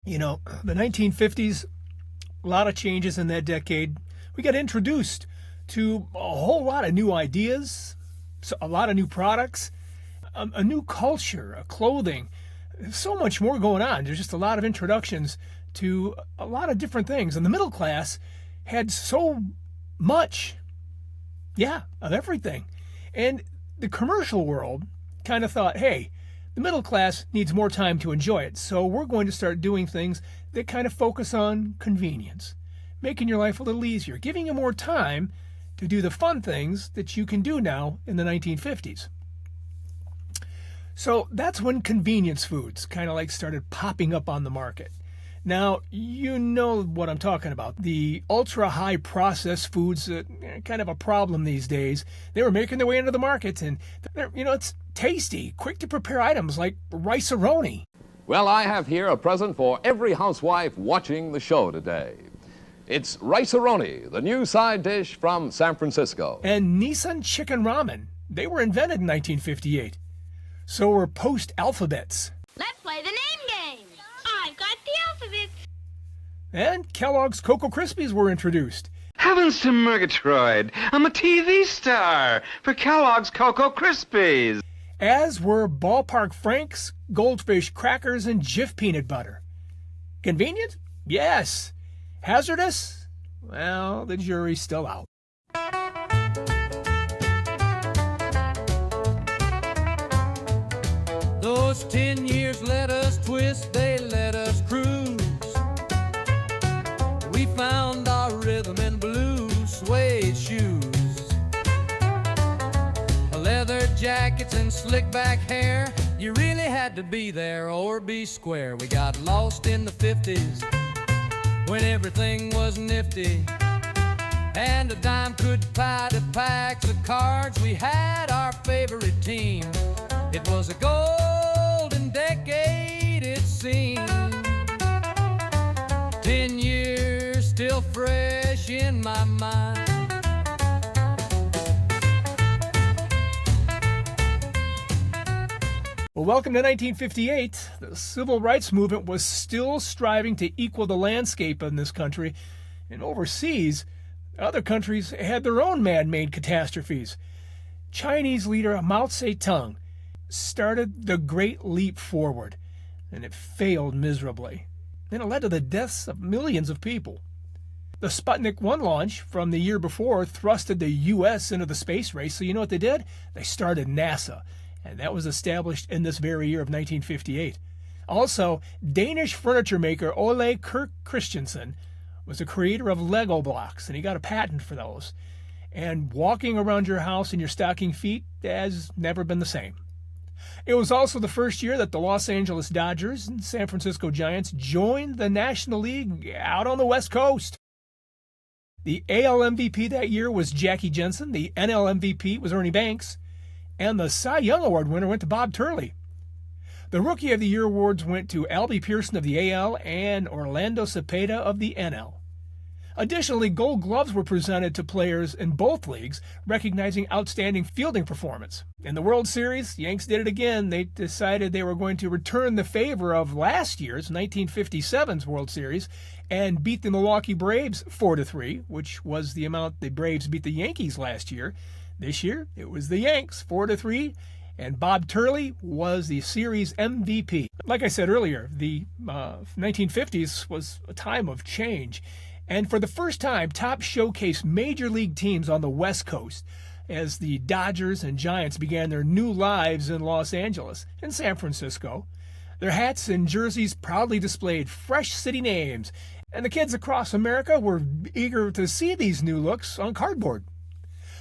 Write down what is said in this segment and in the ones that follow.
You know, the 1950s, a lot of changes in that decade. We got introduced to a whole lot of new ideas, a lot of new products, a new culture, a clothing, so much more going on. There's just a lot of introductions to a lot of different things. And the middle class had so much, of everything. And the commercial world kind of thought, hey, the middle class needs more time to enjoy it, so we're going to start doing things that kind of focus on convenience, making your life a little easier, giving you more time to do the fun things that you can do now in the 1950s. So that's when convenience foods kind of like started popping up on the market. Now, you know what I'm talking about. The ultra-high processed foods, kind of a problem these days. They were making their way into the market, and it's tasty, quick-to-prepare items like rice-a-roni. Well, I have here a present for every housewife watching the show today. It's rice-a-roni, the new side dish from San Francisco. And Nissan Chicken Ramen. They were invented in 1958. So were Post Alphabets. Let's play the name game. I've got the alphabet. And Kellogg's Cocoa Krispies were introduced. Heavens to Murgatroyd! I'm a TV star for Kellogg's Cocoa Krispies. As were Ballpark Franks, Goldfish Crackers, and Jif Peanut Butter. Convenient? Yes. Hazardous? Well, the jury's still out. Those 10 years let us twist, they let us cruise. We found our rhythm in blue suede shoes. Leather jackets and slick back hair. You really had to be there or be square. We got lost in the 50s when everything was nifty, and a dime could buy the packs of cards. We had our favorite team. It was a golden decade, it seemed. 10 years still fresh in my mind. Well, welcome to 1958. The civil rights movement was still striving to equal the landscape in this country. And overseas, other countries had their own man-made catastrophes. Chinese leader Mao Zedong started the Great Leap Forward, and it failed miserably. And it led to the deaths of millions of people. The Sputnik 1 launch from the year before thrusted the U.S. into the space race, so you know what they did? They started NASA, and that was established in this very year of 1958. Also, Danish furniture maker Ole Kirk Christensen was the creator of Lego blocks, and he got a patent for those. And walking around your house in your stocking feet has never been the same. It was also the first year that the Los Angeles Dodgers and San Francisco Giants joined the National League out on the West Coast. The AL MVP that year was Jackie Jensen, the NL MVP was Ernie Banks, and the Cy Young Award winner went to Bob Turley. The Rookie of the Year awards went to Albie Pearson of the AL and Orlando Cepeda of the NL. Additionally, Gold Gloves were presented to players in both leagues, recognizing outstanding fielding performance. In the World Series, the Yanks did it again. They decided they were going to return the favor of last year's 1957's World Series and beat the Milwaukee Braves 4-3, which was the amount the Braves beat the Yankees last year. This year, it was the Yanks 4-3, and Bob Turley was the series MVP. Like I said earlier, the 1950s was a time of change. And for the first time, Top showcased major league teams on the West Coast as the Dodgers and Giants began their new lives in Los Angeles and San Francisco. Their hats and jerseys proudly displayed fresh city names, and the kids across America were eager to see these new looks on cardboard.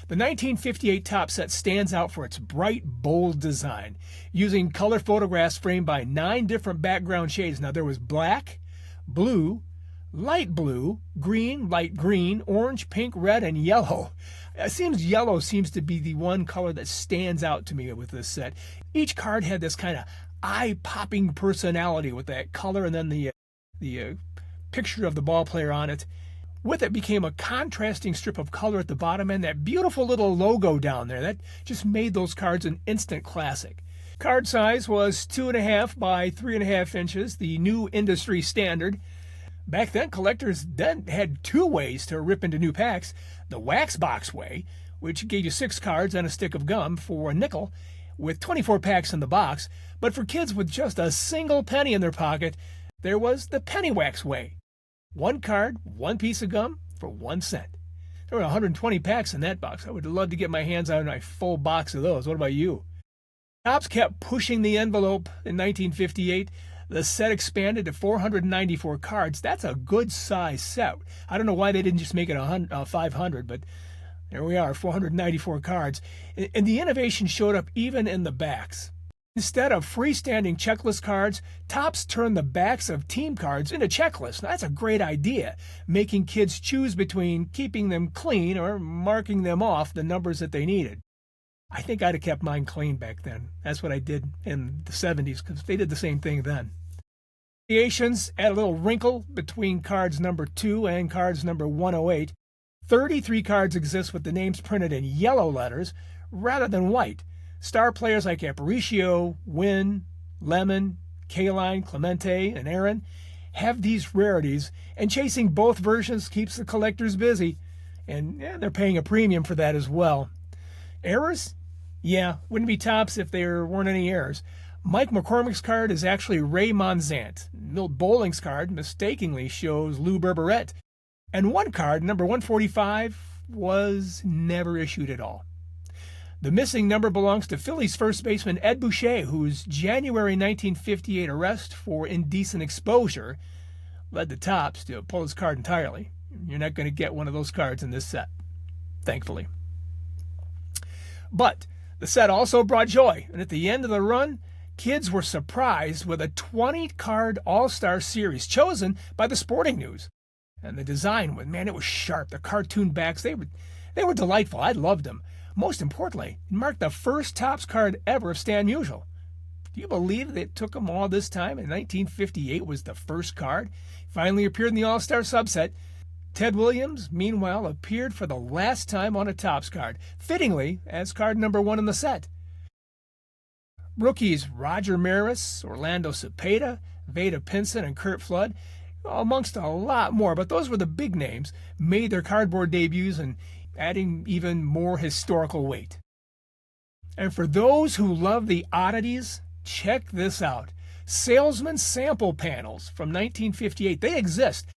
The 1958 Top set stands out for its bright, bold design, using color photographs framed by 9 different background shades. Now, there was black, blue, light blue, green, light green, orange, pink, red, and yellow. It seems yellow seems to be the one color that stands out to me with this set. Each card had this kind of eye-popping personality with that color and then the picture of the ball player on it. With it became a contrasting strip of color at the bottom and that beautiful little logo down there. That just made those cards an instant classic. Card size was 2.5 by 3.5 inches, the new industry standard. Back then, collectors had two ways to rip into new packs. The wax box way, which gave you 6 cards and a stick of gum for a nickel, with 24 packs in the box. But for kids with just a single penny in their pocket, there was the penny wax way. 1 card, 1 piece of gum for 1 cent. There were 120 packs in that box. I would love to get my hands on a full box of those. What about you? Topps kept pushing the envelope in 1958. The set expanded to 494 cards. That's a good size set. I don't know why they didn't just make it 500, but there we are, 494 cards. And the innovation showed up even in the backs. Instead of freestanding checklist cards, Topps turned the backs of team cards into checklists. Now, that's a great idea, making kids choose between keeping them clean or marking them off the numbers that they needed. I think I'd have kept mine clean back then. That's what I did in the 70s, because they did the same thing then. Variations add a little wrinkle between cards number 2 and cards number 108. 33 cards exist with the names printed in yellow letters rather than white. Star players like Aparicio, Wynn, Lemon, Kaline, Clemente, and Aaron have these rarities, and chasing both versions keeps the collectors busy, and they're paying a premium for that as well. Errors? Yeah, wouldn't be Topps if there weren't any errors. Mike McCormick's card is actually Ray Monzant. Milt Bowling's card mistakenly shows Lou Berberet. And one card, number 145, was never issued at all. The missing number belongs to Phillies first baseman Ed Boucher, whose January 1958 arrest for indecent exposure led the Topps to pull his card entirely. You're not going to get one of those cards in this set, thankfully. But the set also brought joy, and at the end of the run, kids were surprised with a 20-card All-Star Series chosen by the Sporting News. And the design, it was sharp. The cartoon backs, they were delightful. I loved them. Most importantly, it marked the first Topps card ever of Stan Musial. Do you believe that it took him all this time? And 1958 was the first card. Finally appeared in the All-Star subset. Ted Williams, meanwhile, appeared for the last time on a Topps card, fittingly as card number 1 in the set. Rookies Roger Maris, Orlando Cepeda, Vada Pinson, and Curt Flood, amongst a lot more, but those were the big names, made their cardboard debuts and adding even more historical weight. And for those who love the oddities, check this out. Salesman sample panels from 1958. They exist.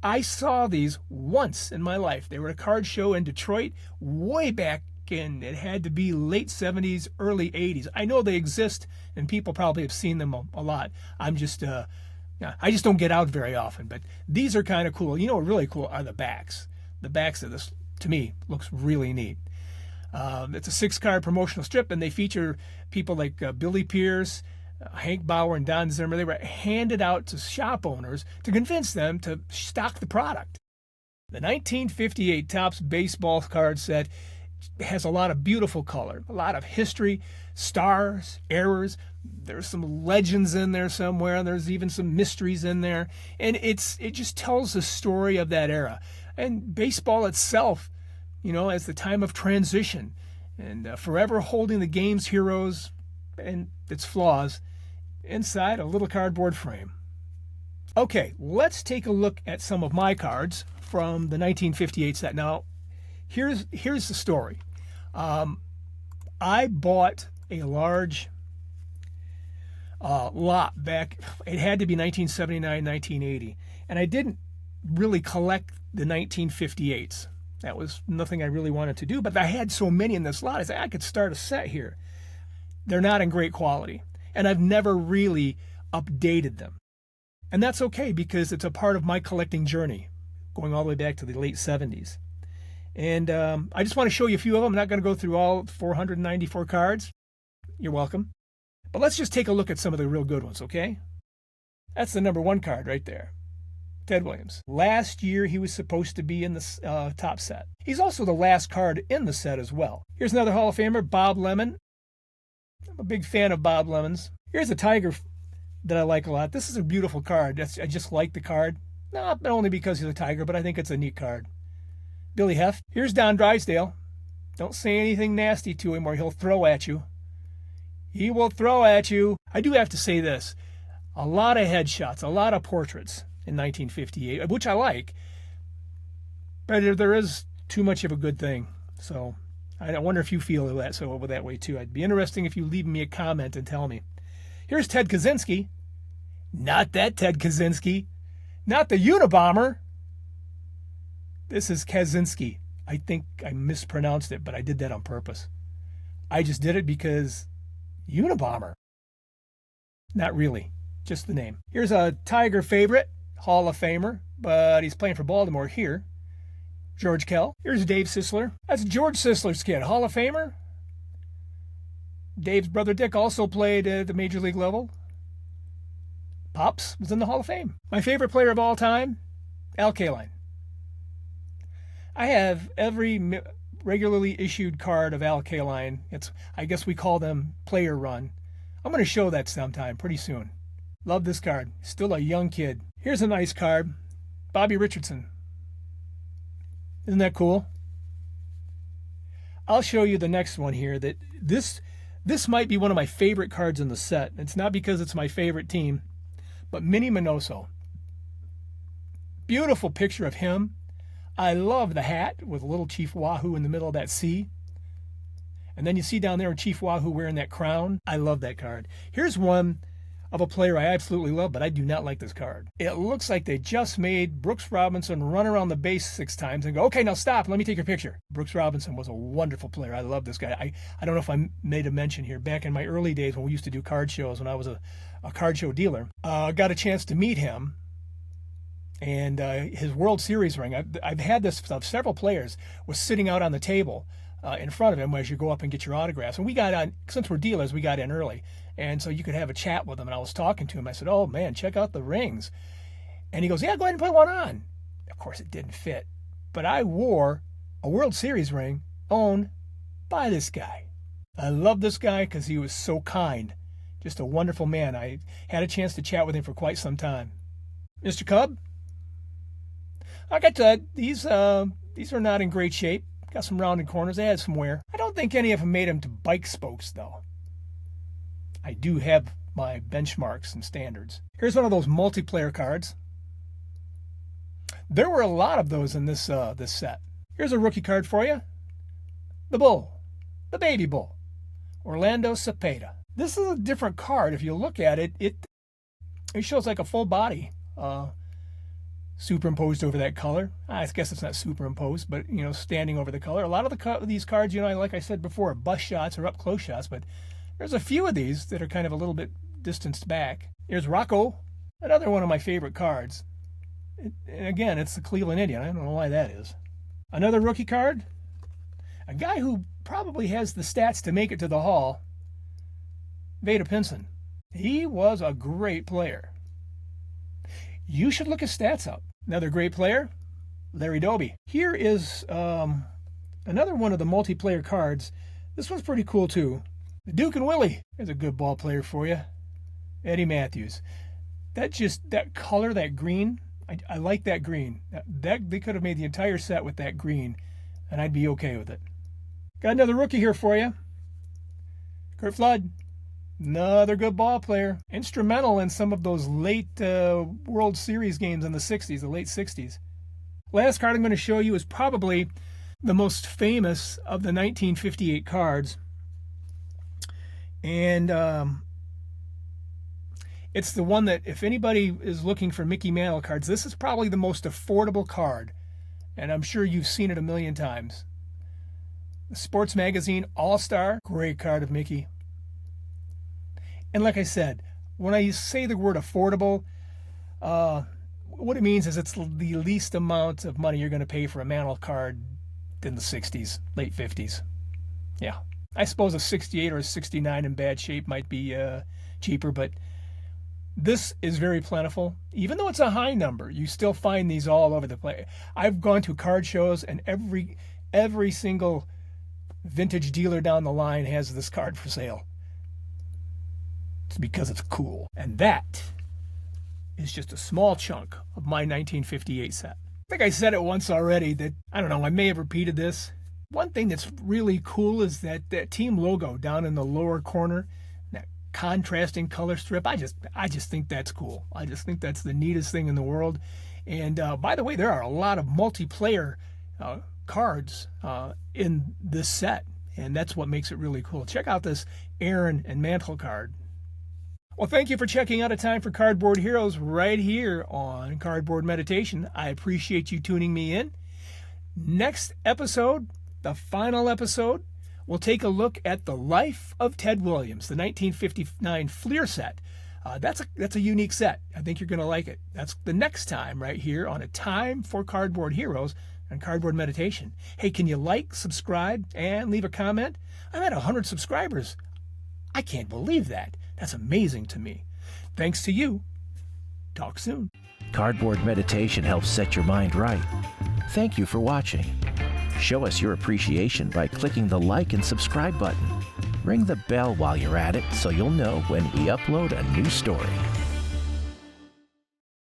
I saw these once in my life. They were at a card show in Detroit way back in, it had to be late 70s, early 80s. I know they exist, and people probably have seen them a lot. I just don't get out very often, but these are kind of cool. You know what really cool are the backs. The backs of this, to me, looks really neat. It's a 6-card promotional strip, and they feature people like Billy Pierce, Hank Bauer, and Don Zimmer. They were handed out to shop owners to convince them to stock the product. The 1958 Topps baseball card set has a lot of beautiful color, a lot of history, stars, errors. There's some legends in there somewhere, and there's even some mysteries in there. And it just tells the story of that era. And baseball itself, as the time of transition, and forever holding the game's heroes and its flaws inside a little cardboard frame. Okay, let's take a look at some of my cards from the 1958 set. Now, here's the story. I bought a large lot back, it had to be 1979, 1980, and I didn't really collect the 1958s. That was nothing I really wanted to do, but I had so many in this lot, I said, I could start a set here. They're not in great quality, and I've never really updated them. And that's okay, because it's a part of my collecting journey, going all the way back to the late 70s. And I just want to show you a few of them. I'm not going to go through all 494 cards. You're welcome. But let's just take a look at some of the real good ones, okay? That's the number 1 card right there. Ted Williams. Last year, he was supposed to be in the top set. He's also the last card in the set as well. Here's another Hall of Famer, Bob Lemon. I'm a big fan of Bob Lemon's. Here's a Tiger that I like a lot. This is a beautiful card. I just like the card. Not only because he's a Tiger, but I think it's a neat card. Billy Heft. Here's Don Drysdale. Don't say anything nasty to him or he'll throw at you. He will throw at you. I do have to say this. A lot of headshots, a lot of portraits in 1958, which I like. But there is too much of a good thing. So I wonder if you feel that way too. It'd be interesting if you leave me a comment and tell me. Here's Ted Kaczynski. Not that Ted Kaczynski. Not the Unabomber. This is Kaczynski. I think I mispronounced it, but I did that on purpose. I just did it because Unabomber. Not really. Just the name. Here's a Tiger favorite, Hall of Famer, but he's playing for Baltimore here. George Kell. Here's Dave Sisler. That's George Sisler's kid, Hall of Famer. Dave's brother Dick also played at the major league level. Pops was in the Hall of Fame. My favorite player of all time, Al Kaline. I have every regularly issued card of Al Kaline. I guess we call them player run. I'm going to show that sometime pretty soon. Love this card. Still a young kid. Here's a nice card. Bobby Richardson. Isn't that cool? I'll show you the next one here. That this might be one of my favorite cards in the set. It's not because it's my favorite team, but Minnie Minoso. Beautiful picture of him. I love the hat with little Chief Wahoo in the middle of that C. And then you see down there Chief Wahoo wearing that crown. I love that card. Here's one of a player I absolutely love, but I do not like this card. It looks like they just made Brooks Robinson run around the base 6 times and go, okay, now stop, let me take your picture. Brooks Robinson was a wonderful player. I love this guy. I don't know if I made a mention here. Back in my early days when we used to do card shows, when I was a card show dealer, got a chance to meet him. And his World Series ring, I've had this of several players, was sitting out on the table in front of him as you go up and get your autographs. And we got on, since we're dealers, we got in early. And so you could have a chat with him. And I was talking to him. I said, oh, man, check out the rings. And he goes, yeah, go ahead and put one on. Of course, it didn't fit. But I wore a World Series ring owned by this guy. I love this guy because he was so kind. Just a wonderful man. I had a chance to chat with him for quite some time. Mr. Cub? Like I said, these are not in great shape. Got some rounded corners. They had some wear. I don't think any of them made them to bike spokes, though. I do have my benchmarks and standards. Here's one of those multiplayer cards. There were a lot of those in this set. Here's a rookie card for you. The Bull. The Baby Bull. Orlando Cepeda. This is a different card. If you look at it, it shows like a full body superimposed over that color. I guess it's not superimposed, but, standing over the color. A lot of these cards, like I said before, are bust shots or up close shots, but there's a few of these that are kind of a little bit distanced back. Here's Rocco, another one of my favorite cards. And again, it's the Cleveland Indian. I don't know why that is. Another rookie card. A guy who probably has the stats to make it to the Hall. Vada Pinson. He was a great player. You should look his stats up. Another great player, Larry Doby. Here is another one of the multiplayer cards. This one's pretty cool too. The Duke and Willie. There's a good ball player for you. Eddie Matthews. That color, that green, I like that green. They could have made the entire set with that green, and I'd be okay with it. Got another rookie here for you. Curt Flood. Another good ball player. Instrumental in some of those late World Series games in the 60s, the late 60s. Last card I'm going to show you is probably the most famous of the 1958 cards. And it's the one that, if anybody is looking for Mickey Mantle cards, this is probably the most affordable card. And I'm sure you've seen it a million times. The Sports Magazine All-Star. Great card of Mickey. And like I said, when I say the word affordable, what it means is it's the least amount of money you're going to pay for a Mantle card in the 60s, late 50s. Yeah. I suppose a 68 or a 69 in bad shape might be cheaper, but this is very plentiful. Even though it's a high number, you still find these all over the place. I've gone to card shows, and every single vintage dealer down the line has this card for sale. It's because it's cool. And that is just a small chunk of my 1958 set. I think I said it once already that, I don't know, I may have repeated this. One thing that's really cool is that team logo down in the lower corner. contrasting color strip. I just think that's cool. I just think that's the neatest thing in the world. And by the way, there are a lot of multiplayer cards in this set, and that's what makes it really cool. Check out this Aaron and Mantle card. Well, thank you for checking out A Time for Cardboard Heroes right here on Cardboard Meditation. I appreciate you tuning me in. Next episode, the final episode, we'll take a look at the life of Ted Williams, the 1959 Fleer set. That's a unique set. I think you're going to like it. That's the next time right here on A Time for Cardboard Heroes and Cardboard Meditation. Hey, can you like, subscribe, and leave a comment? I'm at 100 subscribers. I can't believe that. That's amazing to me. Thanks to you. Talk soon. Cardboard Meditation helps set your mind right. Thank you for watching. Show us your appreciation by clicking the like and subscribe button. Ring the bell while you're at it so you'll know when we upload a new story.